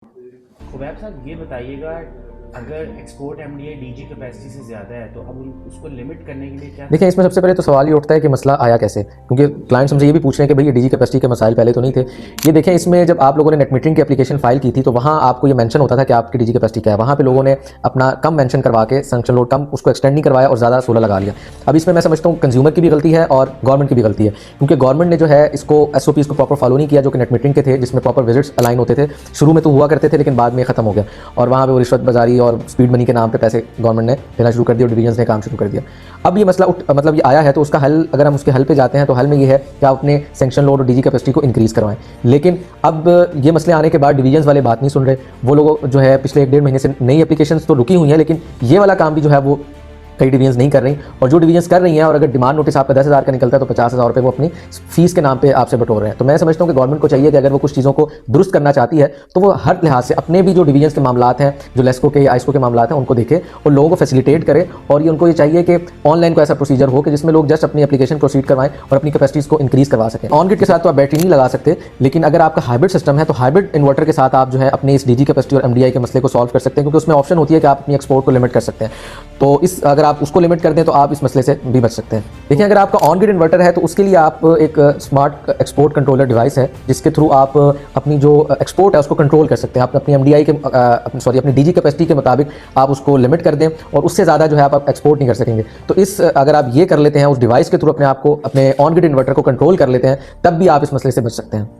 Khubaib साहब ये बताइएगा, अगर एक्सपोर्ट एमडीए डीजी कैपेसिटी से ज़्यादा है तो अब उसको लिमिट करने के लिए क्या देखिए, इसमें सबसे पहले तो सवाल ये उठता है कि मसला आया कैसे, क्योंकि क्लाइंट्स हमसे ये भी पूछ रहे हैं कि भाई ये डीजी कैपेसिटी के मसाइल पहले तो नहीं थे। ये देखें, इसमें जब आप लोगों ने नेट मीटरिंग की एप्लीकेशन फाइल की थी तो वहाँ आपको ये मेंशन होता था कि आपकी डीजी कैपेसिटी क्या है। वहाँ पे लोगों ने अपना कम मेंशन करवा के संक्शन लोड कम उसको एक्सटेंड नहीं करवाया और ज़्यादा 16 लगा लिया। अब इसमें मैं समझता हूँ कंज्यूमर की भी गलती है और गवर्नमेंट की भी गलती है, क्योंकि गवर्नमेंट ने जो है इसको SOPs को प्रॉपर फॉलो नहीं किया जो कि नेट मीटरिंग के थे, जिसमें प्रॉपर विजिट्स अलाइन होते थे। शुरू में तो हुआ करते थे लेकिन बाद में खत्म हो गया और वहाँ पे वो रिश्वत बाजारी और स्पीड मनी के नाम पे पैसे गवर्नमेंट ने देना शुरू कर दिया और डिवीजन ने काम शुरू कर दिया। अब ये मसला मतलब ये आया है तो उसका हल, अगर हम उसके हल पे जाते हैं तो हल में ये है कि आप अपने सैंक्शन लोड और डीजी कैपेसिटी को इंक्रीज़ करवाएं। लेकिन अब ये मसले आने के बाद डिवीजन्स वाले बात नहीं सुन रहे। वो लोग जो है पिछले 1-1.5 महीने से नई एप्लीकेशंस तो रुकी हुई हैं, लेकिन ये वाला काम भी जो है वो कई डिवीजन्स नहीं कर रही, और जो डिवीजन्स कर रही हैं और अगर डिमांड नोटिस आपका 10,000 का निकलता है तो 50,000 रुपये वो अपनी फीस के नाम पे आपसे बटोर रहे हैं। तो मैं समझता हूँ कि गवर्नमेंट को चाहिए कि अगर वो कुछ चीज़ों को दुरुस्त करना चाहती है तो वो हर लिहाज से अपने भी जो डिवीजन्स के मामलात हैं, जो लेस्को के आइस्को के मामलात हैं, उनको देखे और लोगों को फैसिलिटेट करे। और ये उनको ये चाहिए कि ऑनलाइन को ऐसा प्रोसीजर हो कि जिसमें लोग जस्ट अपनी एप्लीकेशन प्रोसीड करवाएं और अपनी कैपेसिटीज़ को इंक्रीज़ करवा सकें। ऑन ग्रिड के साथ तो आप बैटरी नहीं लगा सकते, लेकिन अगर आपका हाइब्रिड सिस्टम है तो हाइब्रिड इन्वर्टर के साथ आप जो है अपनी इस डीजी कैपेसिटी और एमडीआई के मसले को सॉल्व कर सकते हैं, क्योंकि उसमें ऑप्शन होती है कि आप अपनी एक्सपोर्ट को लिमिट कर सकते हैं। तो इस अगर आप उसको लिमिट कर दें तो आप इस मसले से भी बच सकते हैं। देखिए, अगर आपका ऑन ग्रिड इन्वर्टर है तो उसके लिए आप एक स्मार्ट एक्सपोर्ट कंट्रोलर डिवाइस है जिसके थ्रू आप अपनी जो एक्सपोर्ट है उसको कंट्रोल कर सकते हैं। आप अपनी एमडीआई के अपनी डीजी कैपेसिटी के मुताबिक आप उसको लिमिट कर दें और उससे ज़्यादा जो है आप एक्सपोर्ट नहीं कर सकेंगे। तो इस अगर आप ये कर लेते हैं, उस डिवाइस के थ्रू अपने आप को, अपने ऑन ग्रिड इन्वर्टर को कंट्रोल कर लेते हैं, तब भी आप इस मसले से बच सकते हैं।